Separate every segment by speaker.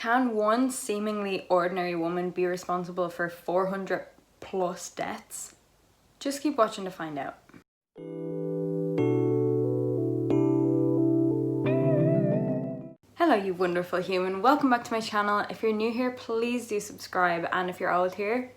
Speaker 1: Can one seemingly ordinary woman be responsible for 400 plus deaths? Just keep watching to find out. Hello you wonderful human, welcome back to my channel. If you're new here, please do subscribe, and if you're old here,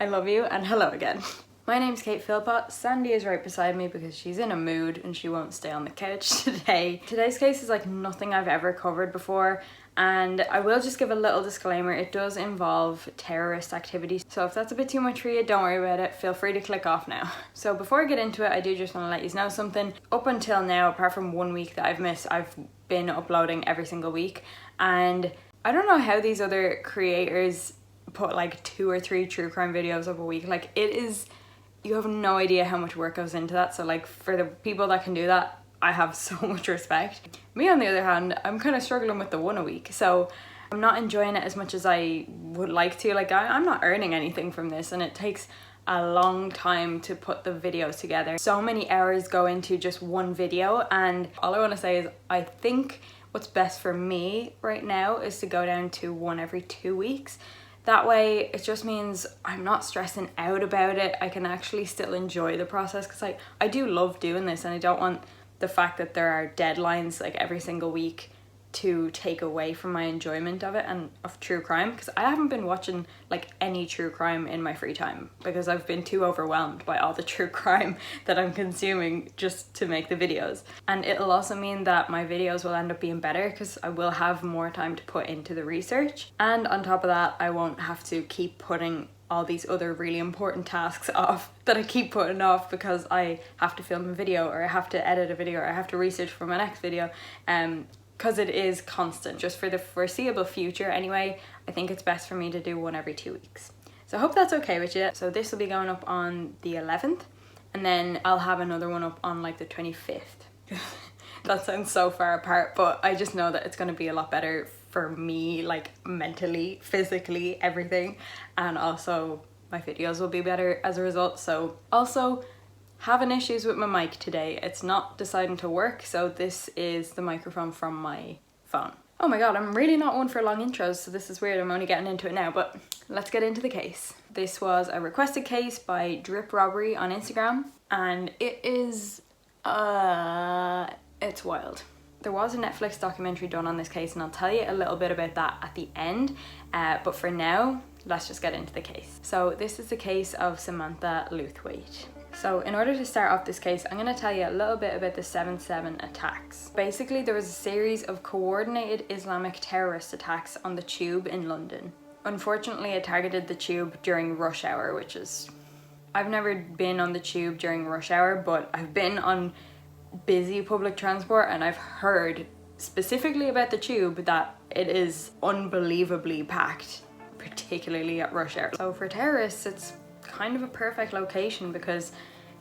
Speaker 1: I love you and hello again. My name's Kate Philpott. Sandy is right beside me because she's in a mood and she won't stay on the couch today. Today's case is like nothing I've ever covered before, and I will just give a little disclaimer. It does involve terrorist activity, so if that's a bit too much for you, don't worry about it. Feel free to click off now. So before I get into it, I do just want to let you know something. Up until now, apart from 1 week that I've missed, I've been uploading every single week, and I don't know how these other creators put like 2 or 3 true crime videos up a week. Like, it is, you have no idea how much work goes into that. So like, for the people that can do that, I have so much respect. Me on the other hand, I'm kind of struggling with the 1 a week, so I'm not enjoying it as much as I would like to. Like, I'm not earning anything from this, and it takes a long time to put the videos together. So many hours go into just one video, and all I want to say is I think what's best for me right now is to go down to 1 every 2 weeks. That way it just means I'm not stressing out about it. I can actually still enjoy the process, because I do love doing this, and I don't want the fact that there are deadlines like every single week to take away from my enjoyment of it and of true crime, because I haven't been watching like any true crime in my free time because I've been too overwhelmed by all the true crime that I'm consuming just to make the videos. And it'll also mean that my videos will end up being better because I will have more time to put into the research, and on top of that I won't have to keep putting all these other really important tasks off that I keep putting off because I have to film a video, or I have to edit a video, or I have to research for my next video, because it is constant. Just for the foreseeable future anyway, I think it's best for me to do 1 every 2 weeks. So I hope that's okay with you. So this will be going up on the 11th, and then I'll have another one up on like the 25th. That sounds so far apart, but I just know that it's going to be a lot better for me, like mentally, physically, everything, and also my videos will be better as a result. So also having issues with my mic today. It's not deciding to work, so this is the microphone from my phone. Oh my god, I'm really not one for long intros, so this is weird. I'm only getting into it now, but let's get into the case. This was a requested case by Drip Robbery on Instagram, and it is it's wild. There was a Netflix documentary done on this case, and I'll tell you a little bit about that at the end, but for now, let's just get into the case. So this is the case of Samantha Lewthwaite. So in order to start off this case, I'm going to tell you a little bit about the 7/7 attacks. Basically, there was a series of coordinated Islamic terrorist attacks on the Tube in London. Unfortunately, it targeted the Tube during rush hour, which is... I've never been on the Tube during rush hour, but I've been on busy public transport, and I've heard specifically about the Tube that it is unbelievably packed, particularly at rush hour. So for terrorists, it's kind of a perfect location because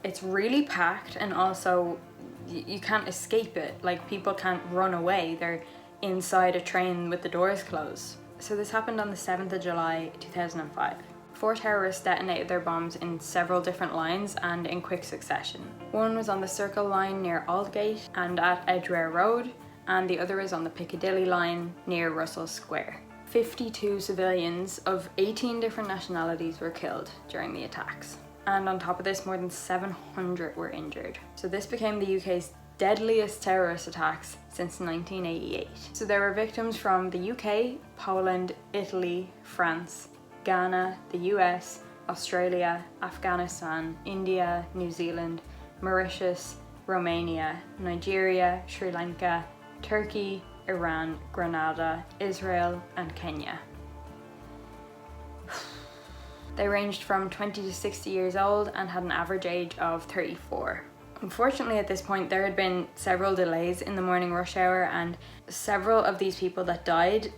Speaker 1: it's really packed, and also you can't escape it. Like, people can't run away, they're inside a train with the doors closed. So this happened on the 7th of July 2005. 4 terrorists detonated their bombs in several different lines and in quick succession. One was on the Circle line near Aldgate and at Edgware Road, and the other is on the Piccadilly line near Russell Square. 52 civilians of 18 different nationalities were killed during the attacks. And on top of this, more than 700 were injured. So this became the UK's deadliest terrorist attacks since 1988. So there were victims from the UK, Poland, Italy, France, Ghana, the US, Australia, Afghanistan, India, New Zealand, Mauritius, Romania, Nigeria, Sri Lanka, Turkey, Iran, Grenada, Israel, and Kenya. They ranged from 20 to 60 years old and had an average age of 34. Unfortunately, at this point, there had been several delays in the morning rush hour, and several of these people that died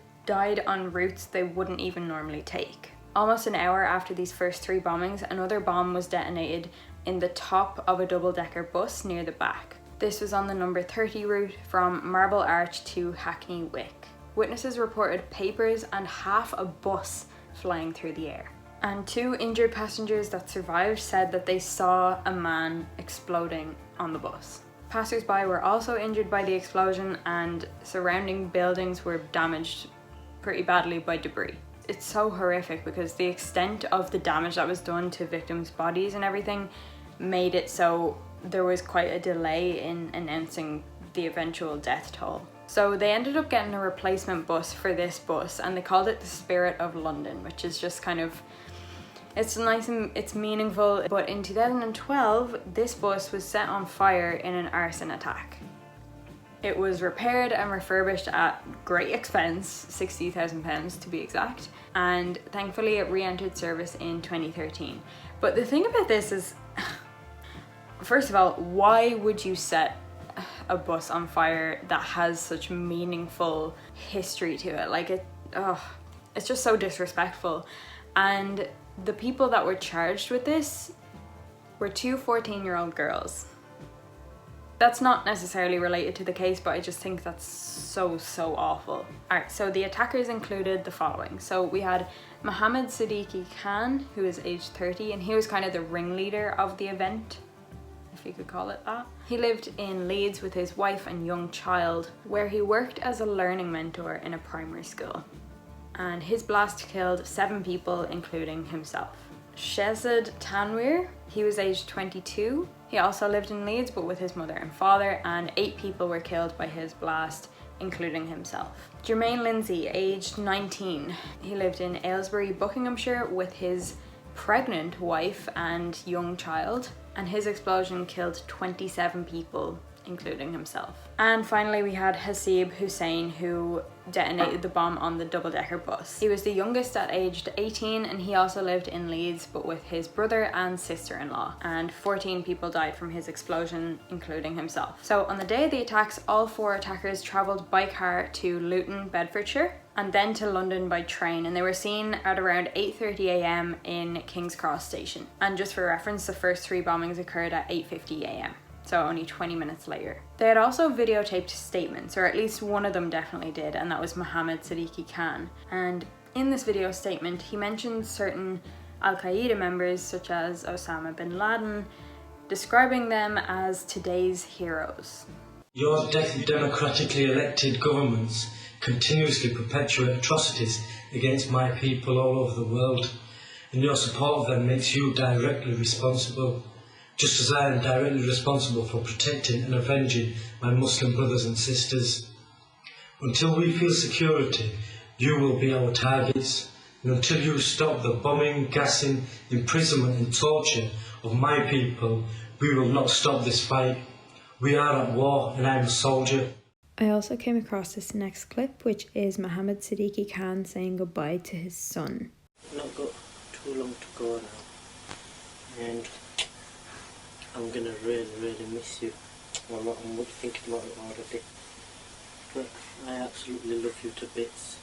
Speaker 1: on routes they wouldn't even normally take. Almost an hour after these first 3 bombings, another bomb was detonated in the top of a double-decker bus near the back. This was on the number 30 route from Marble Arch to Hackney Wick. Witnesses reported papers and half a bus flying through the air. And 2 injured passengers that survived said that they saw a man exploding on the bus. Passers-by were also injured by the explosion, and surrounding buildings were damaged pretty badly by debris. It's so horrific because the extent of the damage that was done to victims' bodies and everything made it so there was quite a delay in announcing the eventual death toll. So they ended up getting a replacement bus for this bus, and they called it the Spirit of London, which is just kind of, it's nice and it's meaningful. But in 2012, this bus was set on fire in an arson attack. It was repaired and refurbished at great expense, £60,000 to be exact, and thankfully it re-entered service in 2013. But the thing about this is, first of all, why would you set a bus on fire that has such meaningful history to it? Like, it's just so disrespectful. And the people that were charged with this were two 14-year-old girls. That's not necessarily related to the case, but I just think that's so awful. Alright, so the attackers included the following. So we had Mohammed Siddiqui Khan, who is aged 30, and he was kind of the ringleader of the event, if you could call it that. He lived in Leeds with his wife and young child, where he worked as a learning mentor in a primary school. And his blast killed 7 people, including himself. Shezad Tanweer, he was aged 22. He also lived in Leeds, but with his mother and father, and 8 people were killed by his blast, including himself. Jermaine Lindsay, aged 19. He lived in Aylesbury, Buckinghamshire with his pregnant wife and young child, and his explosion killed 27 people, including himself. And finally we had Hasib Hussein, who detonated the bomb on the double-decker bus. He was the youngest at aged 18, and he also lived in Leeds, but with his brother and sister-in-law, and 14 people died from his explosion, including himself. So on the day of the attacks, all 4 attackers travelled by car to Luton, Bedfordshire, and then to London by train, and they were seen at around 8:30 a.m. in King's Cross station. And just for reference, the first 3 bombings occurred at 8:50 a.m. so only 20 minutes later. They had also videotaped statements, or at least one of them definitely did, and that was Mohammed Siddiqui Khan. And in this video statement, he mentioned certain Al-Qaeda members, such as Osama bin Laden, describing them as today's heroes.
Speaker 2: Your democratically elected governments continuously perpetuate atrocities against my people all over the world, and your support of them makes you directly responsible. Just as I am directly responsible for protecting and avenging my Muslim brothers and sisters. Until we feel security, you will be our targets, and until you stop the bombing, gassing, imprisonment and torture of my people, we will not stop this fight. We are at war, and I am a soldier.
Speaker 1: I also came across this next clip, which is Mohammed Siddiqui Khan saying goodbye to his son.
Speaker 3: I've not got too long to go now, and I'm gonna really miss you. I'm thinking about it already. But I absolutely love you to bits.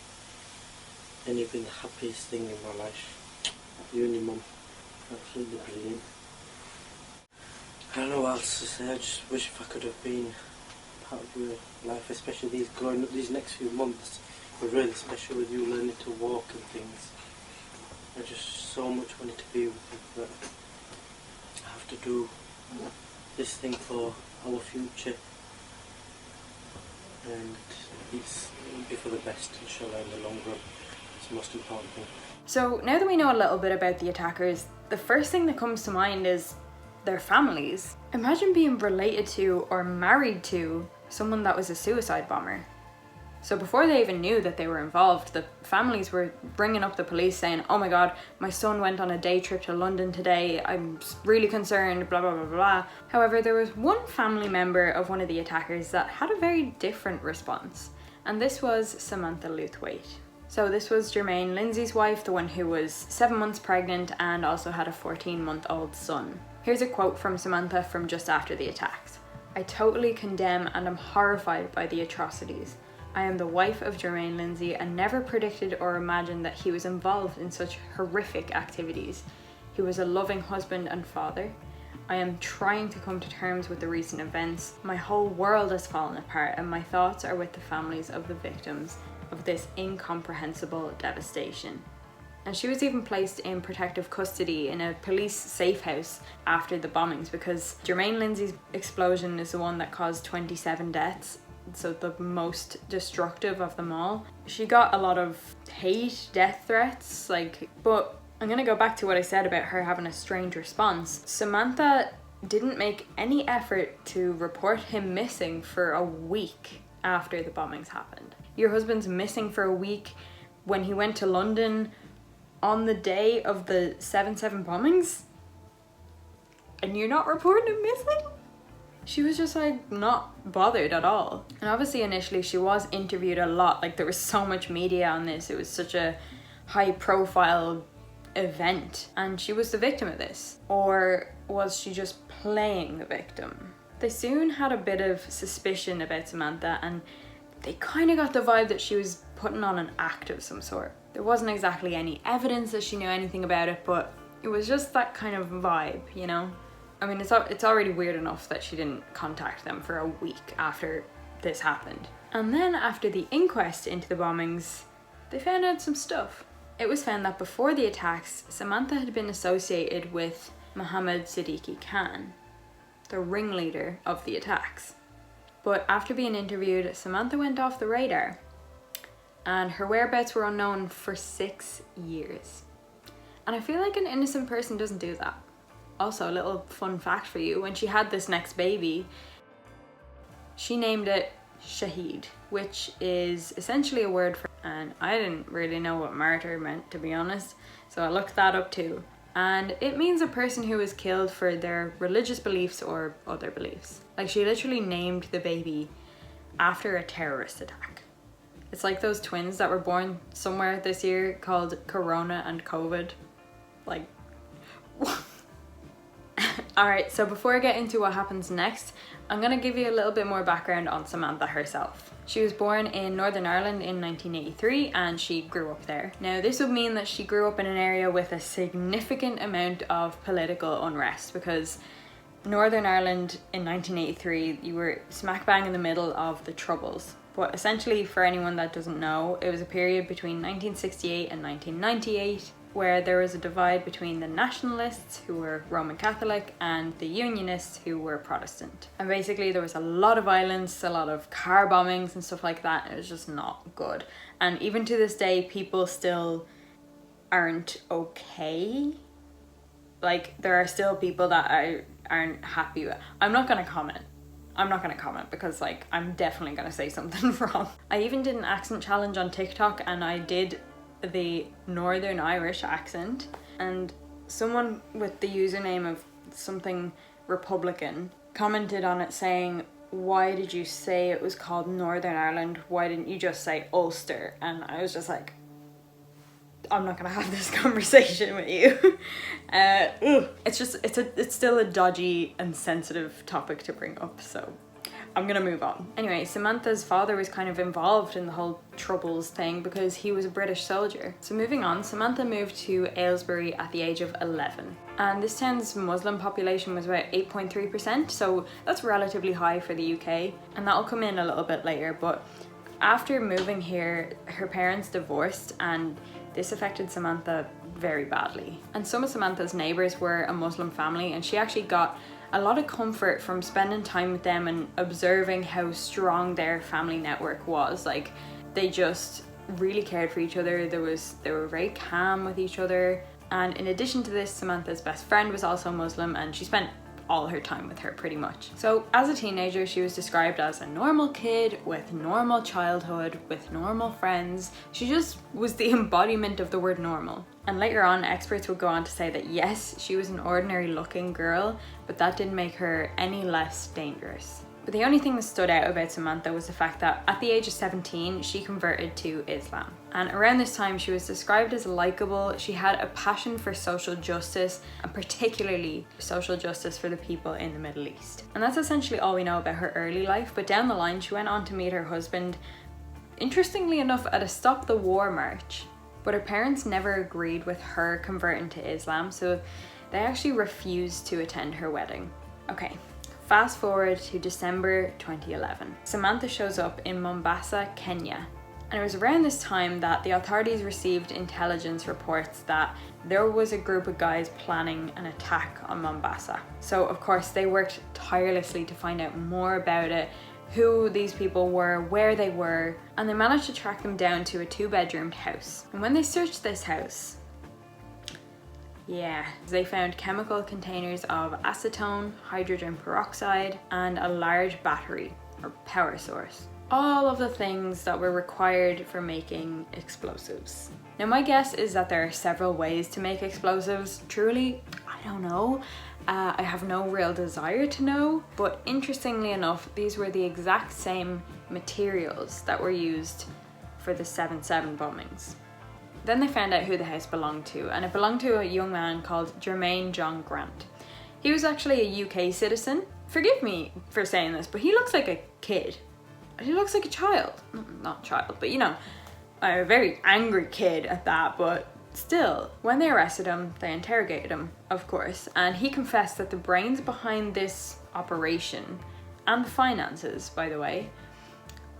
Speaker 3: And you've been the happiest thing in my life. You and your mum. Absolutely brilliant. I don't know what else to say. I just wish if I could have been part of your life, especially these next few months were really special with you learning to walk and things. I just so much wanted to be with you, but I have to do this thing for our future, and it'll be for the best, inshallah, in the long run. It's the most important thing.
Speaker 1: So now that we know a little bit about the attackers, the first thing that comes to mind is their families. Imagine being related to or married to someone that was a suicide bomber. So before they even knew that they were involved, the families were bringing up the police saying, oh my god, my son went on a day trip to London today, I'm really concerned, blah blah blah blah. However, there was one family member of one of the attackers that had a very different response, and this was Samantha Lewthwaite. So this was Jermaine Lindsay's wife, the one who was 7 months pregnant and also had a 14-month-old son. Here's a quote from Samantha from just after the attacks. I totally condemn and am horrified by the atrocities. I am the wife of Jermaine Lindsay and never predicted or imagined that he was involved in such horrific activities. He was a loving husband and father. I am trying to come to terms with the recent events. My whole world has fallen apart, and my thoughts are with the families of the victims of this incomprehensible devastation. And she was even placed in protective custody in a police safe house after the bombings, because Jermaine Lindsay's explosion is the one that caused 27 deaths. so the most destructive of them all. She got a lot of hate, death threats, but I'm gonna go back to what I said about her having a strange response. Samantha didn't make any effort to report him missing for a week after the bombings happened. Your husband's missing for a week when he went to London on the day of the 7/7 bombings? And you're not reporting him missing? She was just not bothered at all. And obviously initially she was interviewed a lot, there was so much media on this, it was such a high profile event, and she was the victim of this. Or was she just playing the victim? They soon had a bit of suspicion about Samantha, and they kind of got the vibe that she was putting on an act of some sort. There wasn't exactly any evidence that she knew anything about it, but it was just that kind of vibe, you know? I mean, it's already weird enough that she didn't contact them for a week after this happened. And then after the inquest into the bombings, they found out some stuff. It was found that before the attacks, Samantha had been associated with Mohammed Siddiqui Khan, the ringleader of the attacks. But after being interviewed, Samantha went off the radar, and her whereabouts were unknown for 6 years. And I feel like an innocent person doesn't do that. Also, a little fun fact for you, when she had this next baby, she named it Shahid, which is essentially a word for, and I didn't really know what martyr meant, to be honest, so I looked that up too. And it means a person who was killed for their religious beliefs or other beliefs. She literally named the baby after a terrorist attack. It's like those twins that were born somewhere this year called Corona and COVID. Alright, so before I get into what happens next, I'm going to give you a little bit more background on Samantha herself. She was born in Northern Ireland in 1983 and she grew up there. Now this would mean that she grew up in an area with a significant amount of political unrest, because Northern Ireland in 1983, you were smack bang in the middle of the Troubles. But essentially, for anyone that doesn't know, it was a period between 1968 and 1998 where there was a divide between the nationalists, who were Roman Catholic, and the unionists, who were Protestant. And basically there was a lot of violence, a lot of car bombings and stuff like that. It was just not good. And even to this day, people still aren't okay. There are still people that aren't happy with. I'm not gonna comment because I'm definitely gonna say something wrong. I even did an accent challenge on TikTok, and I did the Northern Irish accent, and someone with the username of something Republican commented on it saying, why did you say it was called Northern Ireland? Why didn't you just say Ulster? And I was just like, I'm not gonna have this conversation with you. It's still a dodgy and sensitive topic to bring up, so I'm gonna move on. Anyway, Samantha's father was kind of involved in the whole Troubles thing because he was a British soldier. So moving on, Samantha moved to Aylesbury at the age of 11. And this town's Muslim population was about 8.3%, so that's relatively high for the UK. And that'll come in a little bit later, but after moving here, her parents divorced, and this affected Samantha very badly. And some of Samantha's neighbours were a Muslim family, and she actually got a lot of comfort from spending time with them and observing how strong their family network was. They just really cared for each other. They were very calm with each other. And in addition to this, Samantha's best friend was also Muslim, and she spent all her time with her pretty much. So as a teenager, she was described as a normal kid with normal childhood, with normal friends. She just was the embodiment of the word normal. And later on, experts would go on to say that yes, she was an ordinary looking girl, but that didn't make her any less dangerous. But the only thing that stood out about Samantha was the fact that at the age of 17, she converted to Islam. And around this time, she was described as likable. She had a passion for social justice, and particularly social justice for the people in the Middle East. And that's essentially all we know about her early life, but down the line, she went on to meet her husband, interestingly enough, at a Stop the War march. But her parents never agreed with her converting to Islam, so they actually refused to attend her wedding. Okay. Fast forward to December 2011. Samantha shows up in Mombasa, Kenya. And it was around this time that the authorities received intelligence reports that there was a group of guys planning an attack on Mombasa. So of course they worked tirelessly to find out more about it, who these people were, where they were, and they managed to track them down to a 2-bedroomed house. And when they searched this house, yeah, they found chemical containers of acetone, hydrogen peroxide, and a large battery or power source. All of the things that were required for making explosives. Now my guess is that there are several ways to make explosives. Truly, I don't know. I have no real desire to know, but interestingly enough, these were the exact same materials that were used for the 7/7 bombings. Then they found out who the house belonged to, and it belonged to a young man called Jermaine John Grant. He was actually a UK citizen. Forgive me for saying this, but he looks like a kid. He looks like a child. Not child, but you know, a very angry kid at that, but still. When they arrested him, they interrogated him, of course, and he confessed that the brains behind this operation, and the finances, by the way,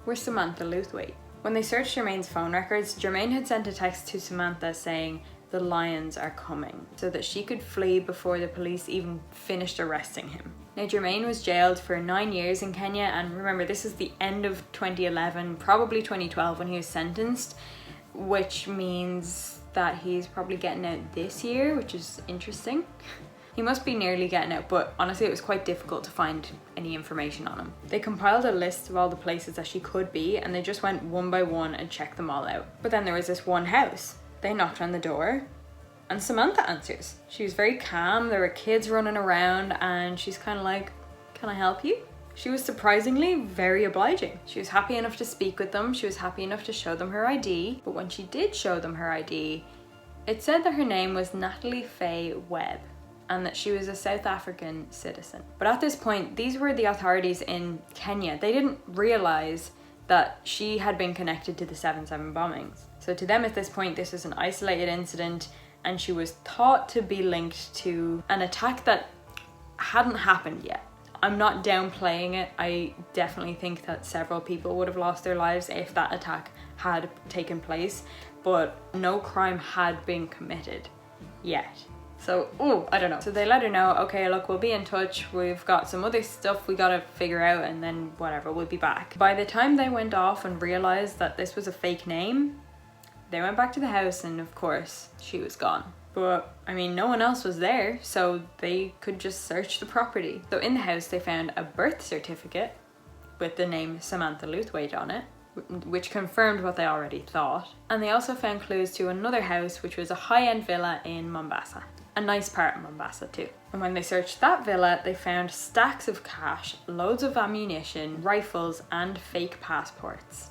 Speaker 1: were Samantha Lewthwaite. When they searched Jermaine's phone records, Jermaine had sent a text to Samantha saying, "The lions are coming," so that she could flee before the police even finished arresting him. Now Jermaine was jailed for 9 years in Kenya, and remember this is the end of 2011, probably 2012 when he was sentenced, which means that he's probably getting out this year, which is interesting. He must be nearly getting out, but honestly it was quite difficult to find any information on him. They compiled a list of all the places that she could be, and they just went one by one and checked them all out. But then there was this one house. They knocked on the door and Samantha answers. She was very calm, there were kids running around, and she's kind of like, "Can I help you?" She was surprisingly very obliging. She was happy enough to speak with them, she was happy enough to show them her ID, but when she did show them her ID, it said that her name was Natalie Faye Webb, and that she was a South African citizen. But at this point, these were the authorities in Kenya. They didn't realize that she had been connected to the 7/7 bombings. So to them at this point, this was an isolated incident, and she was thought to be linked to an attack that hadn't happened yet. I'm not downplaying it. I definitely think that several people would have lost their lives if that attack had taken place, but no crime had been committed yet. So, I don't know. So they let her know, okay, look, we'll be in touch. We've got some other stuff we gotta figure out, and then whatever, we'll be back. By the time they went off and realized that this was a fake name, they went back to the house, and of course, she was gone. But, I mean, no one else was there, so they could just search the property. So in the house, they found a birth certificate with the name Samantha Lewthwaite on it, which confirmed what they already thought. And they also found clues to another house, which was a high-end villa in Mombasa. A nice part of Mombasa too. And when they searched that villa, they found stacks of cash, loads of ammunition, rifles, and fake passports.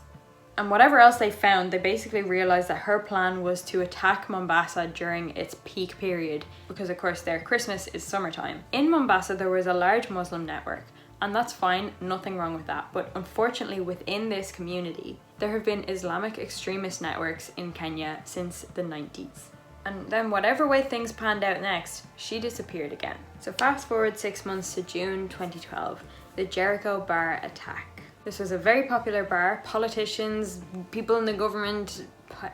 Speaker 1: And whatever else they found, they basically realized that her plan was to attack Mombasa during its peak period, because of course their Christmas is summertime. In Mombasa, there was a large Muslim network, and that's fine, nothing wrong with that. But unfortunately, within this community, there have been Islamic extremist networks in Kenya since the 90s. And then whatever way things panned out next, she disappeared again. So fast forward 6 months to June 2012, the Jericho bar attack. This was a very popular bar. Politicians, people in the government,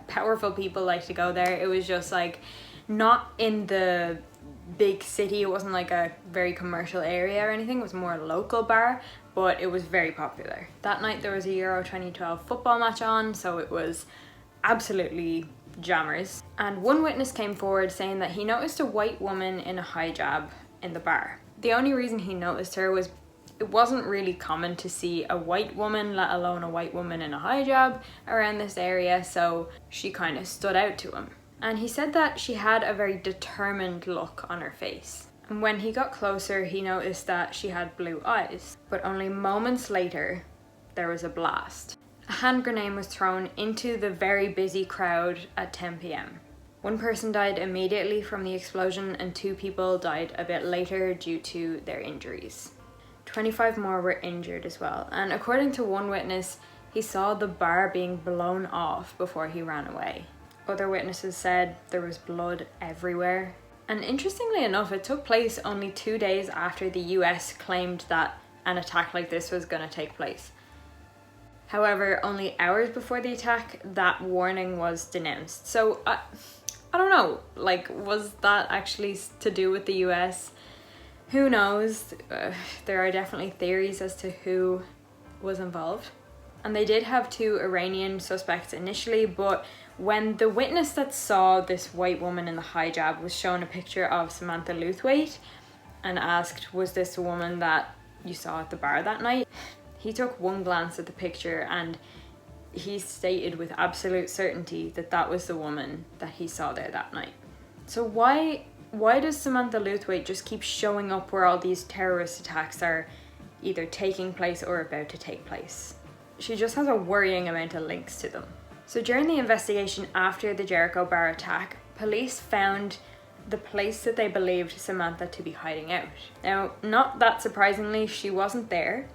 Speaker 1: powerful people like to go there. It was just like, not in the big city, it wasn't like a very commercial area or anything, it was more a local bar, but it was very popular. That night there was a Euro 2012 football match on, so it was absolutely jammers. And one witness came forward saying that he noticed a white woman in a hijab in the bar. The only reason he noticed her was it wasn't really common to see a white woman, let alone a white woman in a hijab, around this area, so she kind of stood out to him. And he said that she had a very determined look on her face. And when he got closer, he noticed that she had blue eyes. But only moments later, there was a blast. A hand grenade was thrown into the very busy crowd at 10 p.m. One person died immediately from the explosion, and 2 people died a bit later due to their injuries. 25 more were injured as well, and according to one witness, he saw the bar being blown off before he ran away. Other witnesses said there was blood everywhere. And interestingly enough, it took place only 2 days after the US claimed that an attack like this was going to take place. However, only hours before the attack, that warning was denounced. So, I don't know, like, was that actually to do with the US? Who knows? There are definitely theories as to who was involved. And they did have 2 Iranian suspects initially, but when the witness that saw this white woman in the hijab was shown a picture of Samantha Lewthwaite and asked, was this the woman that you saw at the bar that night? He took one glance at the picture and he stated with absolute certainty that that was the woman that he saw there that night. So why does Samantha Lewthwaite just keep showing up where all these terrorist attacks are either taking place or about to take place? She just has a worrying amount of links to them. So during the investigation after the Jericho bar attack, police found the place that they believed Samantha to be hiding out. Now, not that surprisingly, she wasn't there.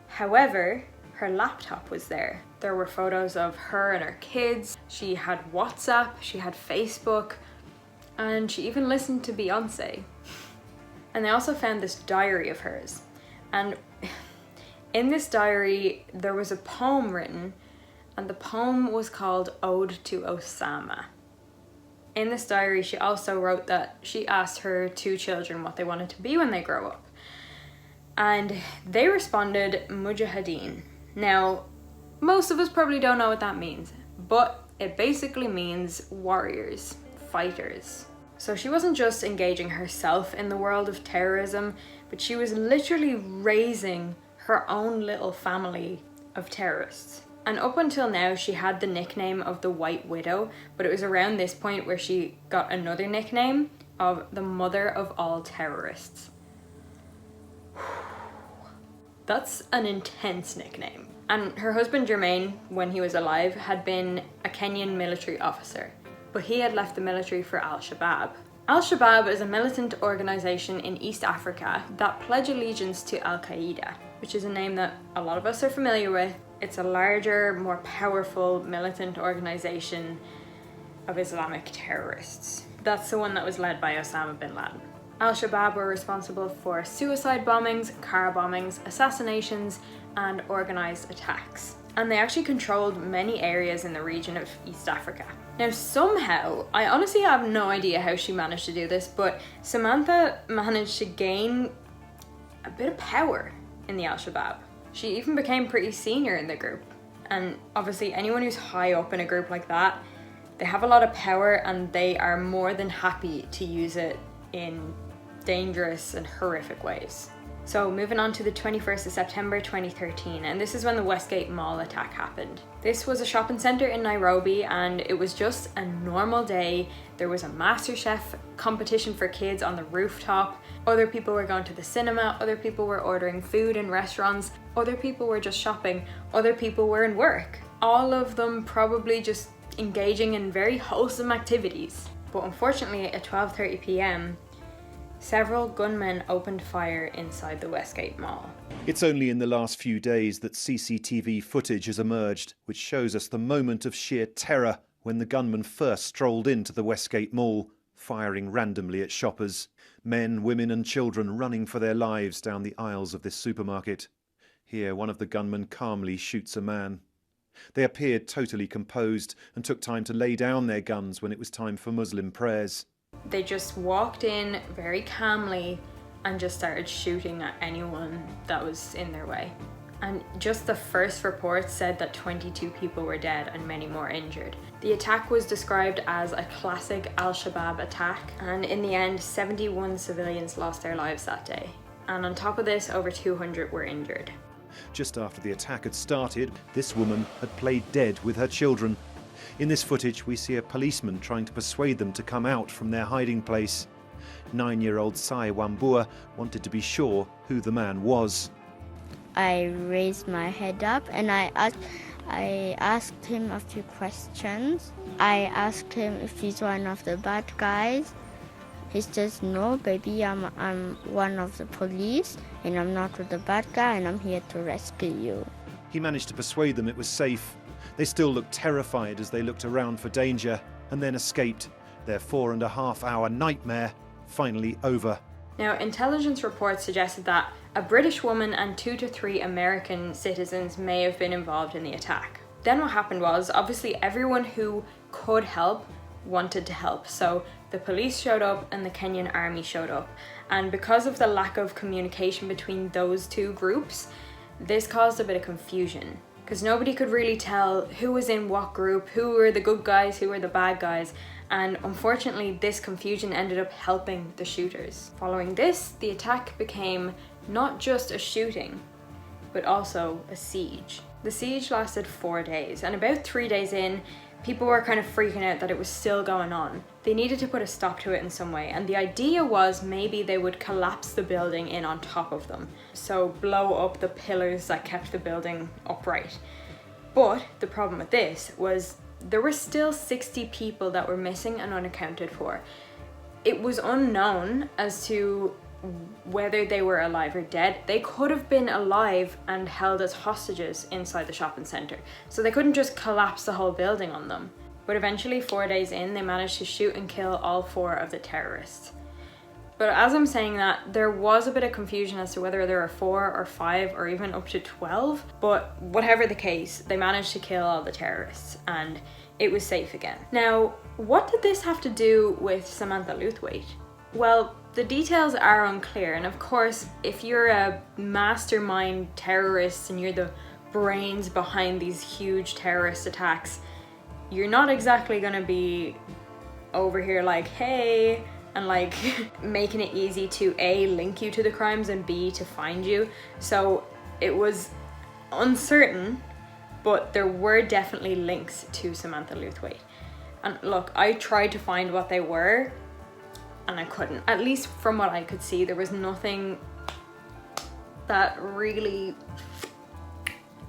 Speaker 1: However, her laptop was there. There were photos of her and her kids. She had WhatsApp, she had Facebook, and she even listened to Beyonce. And they also found this diary of hers. And in this diary, there was a poem written, and the poem was called Ode to Osama. In this diary, she also wrote that she asked her 2 children what they wanted to be when they grow up. And they responded, Mujahideen. Now, most of us probably don't know what that means, but it basically means warriors, fighters. So she wasn't just engaging herself in the world of terrorism, but she was literally raising her own little family of terrorists. And up until now, she had the nickname of the White Widow, but it was around this point where she got another nickname of the Mother of All Terrorists. That's an intense nickname. And her husband Jermaine, when he was alive, had been a Kenyan military officer, but he had left the military for Al-Shabaab. Al-Shabaab is a militant organization in East Africa that pledge allegiance to Al-Qaeda, which is a name that a lot of us are familiar with. It's a larger, more powerful militant organization of Islamic terrorists. That's the one that was led by Osama bin Laden. Al-Shabaab were responsible for suicide bombings, car bombings, assassinations, and organized attacks. And they actually controlled many areas in the region of East Africa. Now somehow, I honestly have no idea how she managed to do this, but Samantha managed to gain a bit of power in the Al-Shabaab. She even became pretty senior in the group. And obviously anyone who's high up in a group like that, they have a lot of power and they are more than happy to use it in dangerous and horrific ways. So moving on to the 21st of September 2013, and this is when the Westgate Mall attack happened. This was a shopping centre in Nairobi and it was just a normal day. There was a MasterChef competition for kids on the rooftop. Other people were going to the cinema, other people were ordering food in restaurants, other people were just shopping, other people were in work. All of them probably just engaging in very wholesome activities. But unfortunately at 12:30 p.m, several gunmen opened fire inside the Westgate Mall.
Speaker 4: It's only in the last few days that CCTV footage has emerged, which shows us the moment of sheer terror when the gunmen first strolled into the Westgate Mall, firing randomly at shoppers. Men, women and children running for their lives down the aisles of this supermarket. Here, one of the gunmen calmly shoots a man. They appeared totally composed and took time to lay down their guns when it was time for Muslim prayers.
Speaker 1: They just walked in very calmly and just started shooting at anyone that was in their way. And just the first report said that 22 people were dead and many more injured. The attack was described as a classic Al-Shabaab attack, and in the end 71 civilians lost their lives that day. And on top of this, over 200 were injured.
Speaker 4: Just after the attack had started, this woman had played dead with her children. In this footage, we see a policeman trying to persuade them to come out from their hiding place. 9-year-old Sai Wambua wanted to be sure who the man was.
Speaker 5: I raised my head up and I asked him a few questions. I asked him if he's one of the bad guys. He says, no, baby, I'm one of the police and I'm not the bad guy and I'm here to rescue you.
Speaker 4: He managed to persuade them it was safe. They still looked terrified as they looked around for danger and then escaped. Their 4.5-hour nightmare finally over.
Speaker 1: Now, intelligence reports suggested that a British woman and 2 to 3 American citizens may have been involved in the attack. Then what happened was, obviously everyone who could help wanted to help. So the police showed up and the Kenyan army showed up. And because of the lack of communication between those two groups, This caused a bit of confusion because nobody could really tell who was in what group, who were the good guys, who were the bad guys, and unfortunately this confusion ended up helping the shooters. Following this, the attack became not just a shooting, but also a siege. The siege lasted 4 days, and about 3 days in, people were kind of freaking out that it was still going on. They needed to put a stop to it in some way, and the idea was maybe they would collapse the building in on top of them, so blow up the pillars that kept the building upright. But the problem with this was there were still 60 people that were missing and unaccounted for. It was unknown as to whether they were alive or dead. They could have been alive and held as hostages inside the shopping centre, so they couldn't just collapse the whole building on them. But eventually, 4 days in, they managed to shoot and kill all 4 of the terrorists. But as I'm saying that, there was a bit of confusion as to whether there were 4 or 5 or even up to 12, but whatever the case, they managed to kill all the terrorists and it was safe again. Now, what did this have to do with Samantha Lewthwaite? Well, the details are unclear, and of course, if you're a mastermind terrorist and you're the brains behind these huge terrorist attacks, you're not exactly gonna be over here like, hey, and like making it easy to A, link you to the crimes, and B, to find you. So it was uncertain, but there were definitely links to Samantha Lewthwaite. And look, I tried to find what they were, and I couldn't. At least from what I could see, there was nothing that really,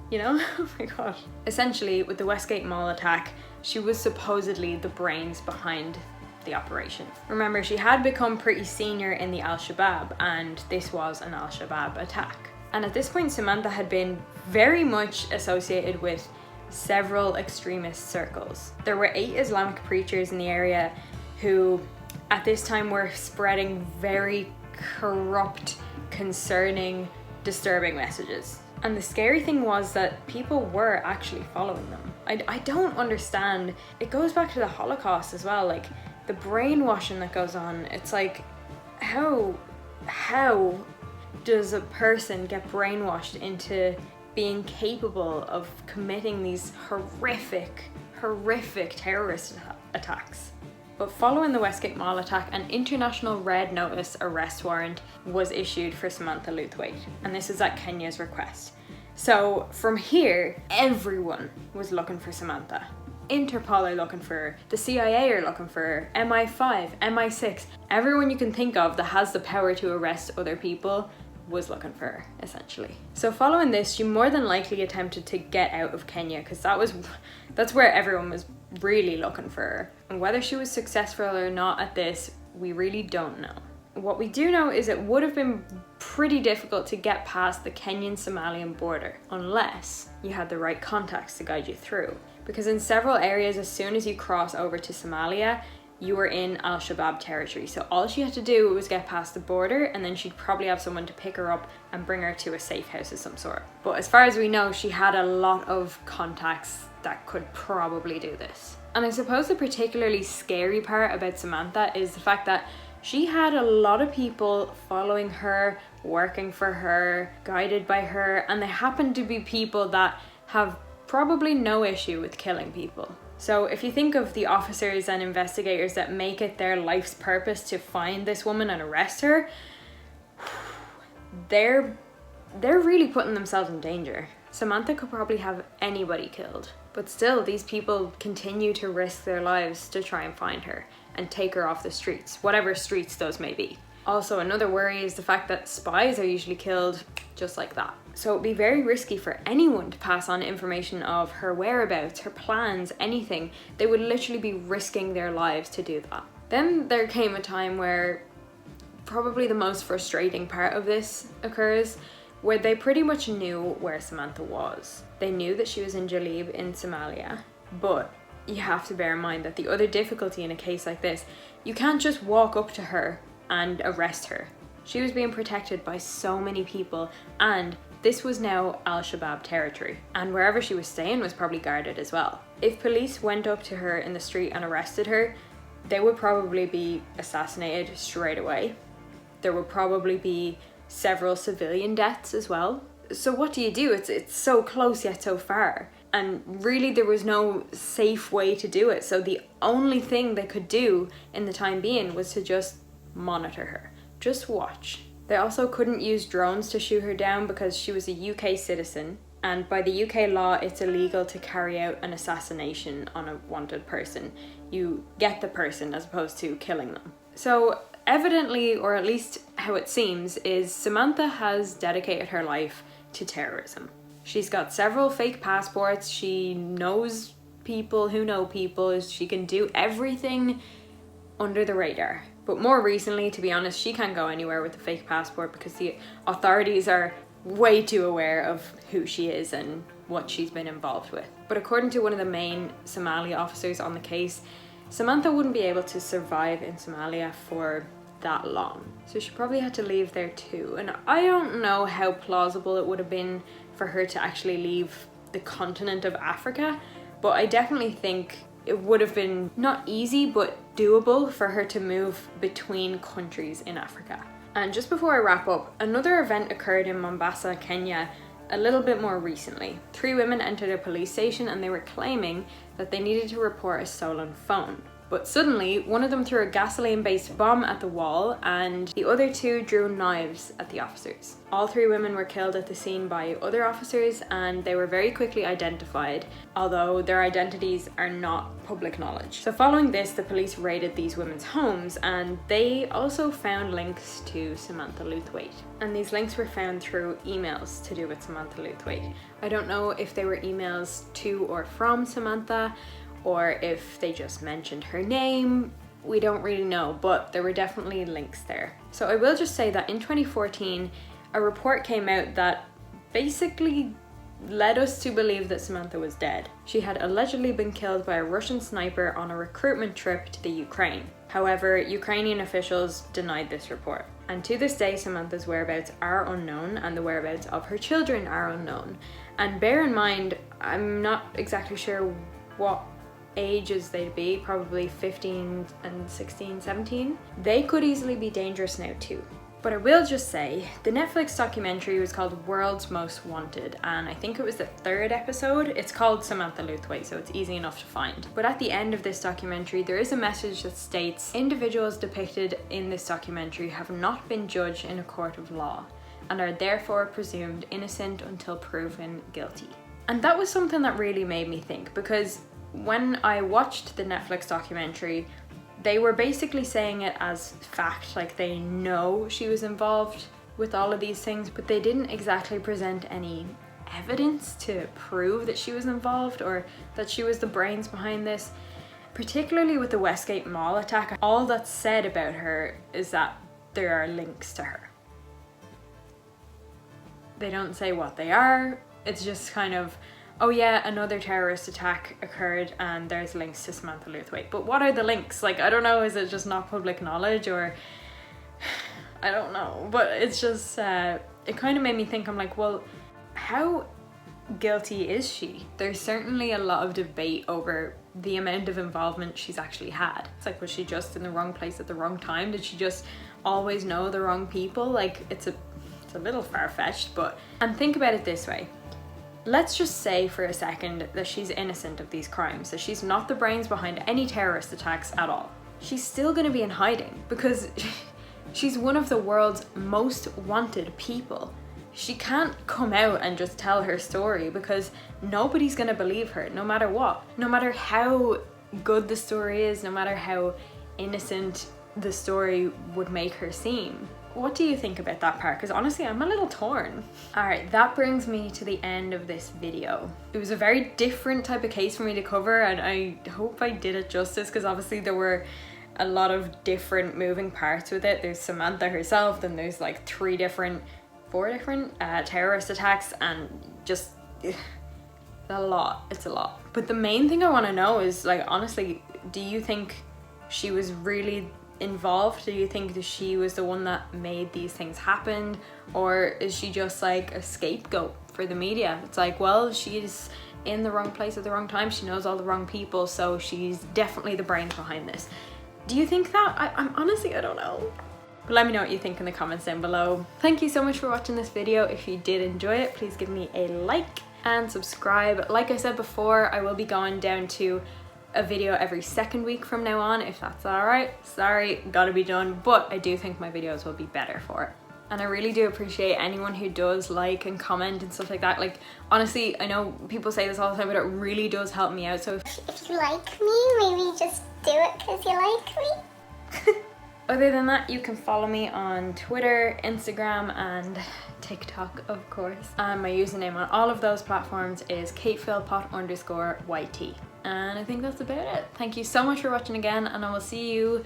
Speaker 1: you know, oh my god. Essentially, with the Westgate Mall attack, she was supposedly the brains behind the operation. Remember, she had become pretty senior in the Al-Shabaab, and this was an Al-Shabaab attack. And at this point, Samantha had been very much associated with several extremist circles. There were 8 Islamic preachers in the area who at this time were spreading very corrupt, concerning, disturbing messages. And the scary thing was that people were actually following them. I don't understand. It goes back to the Holocaust as well, like the brainwashing that goes on. It's like, how does a person get brainwashed into being capable of committing these horrific terrorist attacks? But following the Westgate Mall attack, an international red notice arrest warrant was issued for Samantha Lewthwaite, and this is at Kenya's request. So from here, everyone was looking for Samantha. Interpol are looking for her, the CIA are looking for her, MI5, MI6, everyone you can think of that has the power to arrest other people was looking for her, essentially. So following this, she more than likely attempted to get out of Kenya, because that's where everyone was really looking for her. And whether she was successful or not at this, we really don't know. What we do know is it would have been pretty difficult to get past the Kenyan-Somalian border unless you had the right contacts to guide you through. Because in several areas, as soon as you cross over to Somalia, you were in Al-Shabaab territory. So all she had to do was get past the border, and then she'd probably have someone to pick her up and bring her to a safe house of some sort. But as far as we know, she had a lot of contacts that could probably do this. And I suppose the particularly scary part about Samantha is the fact that she had a lot of people following her, working for her, guided by her, and they happen to be people that have probably no issue with killing people. So if you think of the officers and investigators that make it their life's purpose to find this woman and arrest her, they're really putting themselves in danger. Samantha could probably have anybody killed, but still these people continue to risk their lives to try and find her and take her off the streets, whatever streets those may be. Also, another worry is the fact that spies are usually killed just like that. So it'd be very risky for anyone to pass on information of her whereabouts, her plans, anything. They would literally be risking their lives to do that. Then there came a time where probably the most frustrating part of this occurs, where they pretty much knew where Samantha was. They knew that she was in Jalib in Somalia, but you have to bear in mind that the other difficulty in a case like this, you can't just walk up to her and arrest her. She was being protected by so many people, and this was now Al-Shabaab territory, and wherever she was staying was probably guarded as well. If police went up to her in the street and arrested her, they would probably be assassinated straight away. There would probably be several civilian deaths as well. So what do you do? It's so close yet so far. And really there was no safe way to do it. So the only thing they could do in the time being was to just monitor her. Just watch. They also couldn't use drones to shoot her down because she was a UK citizen. And by the UK law, it's illegal to carry out an assassination on a wanted person. You get the person as opposed to killing them. So evidently, or at least how it seems, is Samantha has dedicated her life to terrorism. She's got several fake passports. She knows people who know people. She can do everything under the radar. But more recently, to be honest, she can't go anywhere with a fake passport because the authorities are way too aware of who she is and what she's been involved with. But according to one of the main Somali officers on the case, Samantha wouldn't be able to survive in Somalia for that long. So she probably had to leave there too. And I don't know how plausible it would have been for her to actually leave the continent of Africa, but I definitely think it would have been not easy, but doable for her to move between countries in Africa. And just before I wrap up, another event occurred in Mombasa, Kenya, a little bit more recently. 3 women entered a police station and they were claiming that they needed to report a stolen phone. But suddenly, one of them threw a gasoline-based bomb at the wall and the other 2 drew knives at the officers. All 3 women were killed at the scene by other officers and they were very quickly identified, although their identities are not public knowledge. So following this, the police raided these women's homes and they also found links to Samantha Lewthwaite. And these links were found through emails to do with Samantha Lewthwaite. I don't know if they were emails to or from Samantha, or if they just mentioned her name. We don't really know, but there were definitely links there. So I will just say that in 2014, a report came out that basically led us to believe that Samantha was dead. She had allegedly been killed by a Russian sniper on a recruitment trip to the Ukraine. However, Ukrainian officials denied this report. And to this day, Samantha's whereabouts are unknown and the whereabouts of her children are unknown. And bear in mind, I'm not exactly sure what ages they'd be, probably 15 and 16, 17. They could easily be dangerous now too. But I will just say, the Netflix documentary was called World's Most Wanted, and I think it was the 3rd episode. It's called Samantha Lewthwaite, so it's easy enough to find. But at the end of this documentary, there is a message that states, individuals depicted in this documentary have not been judged in a court of law, and are therefore presumed innocent until proven guilty. And that was something that really made me think, because when I watched the Netflix documentary, they were basically saying it as fact, like they know she was involved with all of these things, but they didn't exactly present any evidence to prove that she was involved or that she was the brains behind this. Particularly with the Westgate Mall attack, all that's said about her is that there are links to her. They don't say what they are, it's just kind of, oh yeah, another terrorist attack occurred and there's links to Samantha Lewthwaite. But what are the links? Like, I don't know, is it just not public knowledge, or I don't know. But it's just, it kind of made me think, I'm like, well, how guilty is she? There's certainly a lot of debate over the amount of involvement she's actually had. It's like, was she just in the wrong place at the wrong time? Did she just always know the wrong people? Like, it's a little far-fetched, but, and think about it this way. Let's just say for a second that she's innocent of these crimes, that she's not the brains behind any terrorist attacks at all. She's still going to be in hiding because she's one of the world's most wanted people. She can't come out and just tell her story because nobody's going to believe her, no matter what. No matter how good the story is, no matter how innocent the story would make her seem. What do you think about that part? Because honestly, I'm a little torn. Alright, that brings me to the end of this video. It was a very different type of case for me to cover, and I hope I did it justice, because obviously there were a lot of different moving parts with it. There's Samantha herself, then there's like 4 different terrorist attacks, and just a lot. It's a lot. But the main thing I want to know is, like, honestly, do you think she was really involved? Do you think that she was the one that made these things happen, or is she just like a scapegoat for the media? It's like, well, she's in the wrong place at the wrong time, she knows all the wrong people, so she's definitely the brains behind this. Do you think that? I'm honestly, I don't know. But let me know what you think in the comments down below. Thank you so much for watching this video. If you did enjoy it, please give me a like and subscribe. Like I said before, I will be going down to a video every second week from now on, if that's alright. Sorry, gotta be done, but I do think my videos will be better for it. And I really do appreciate anyone who does like and comment and stuff like that. Like, honestly, I know people say this all the time, but it really does help me out. So
Speaker 6: if you like me, maybe just do it because you like me.
Speaker 1: Other than that, you can follow me on Twitter, Instagram, and TikTok, of course. And my username on all of those platforms is katephilpott_YT. And I think that's about it. Thank you so much for watching again, and I will see you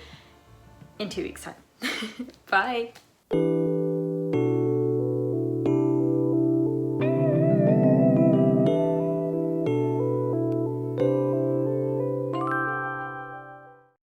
Speaker 1: in 2 weeks' time. Bye.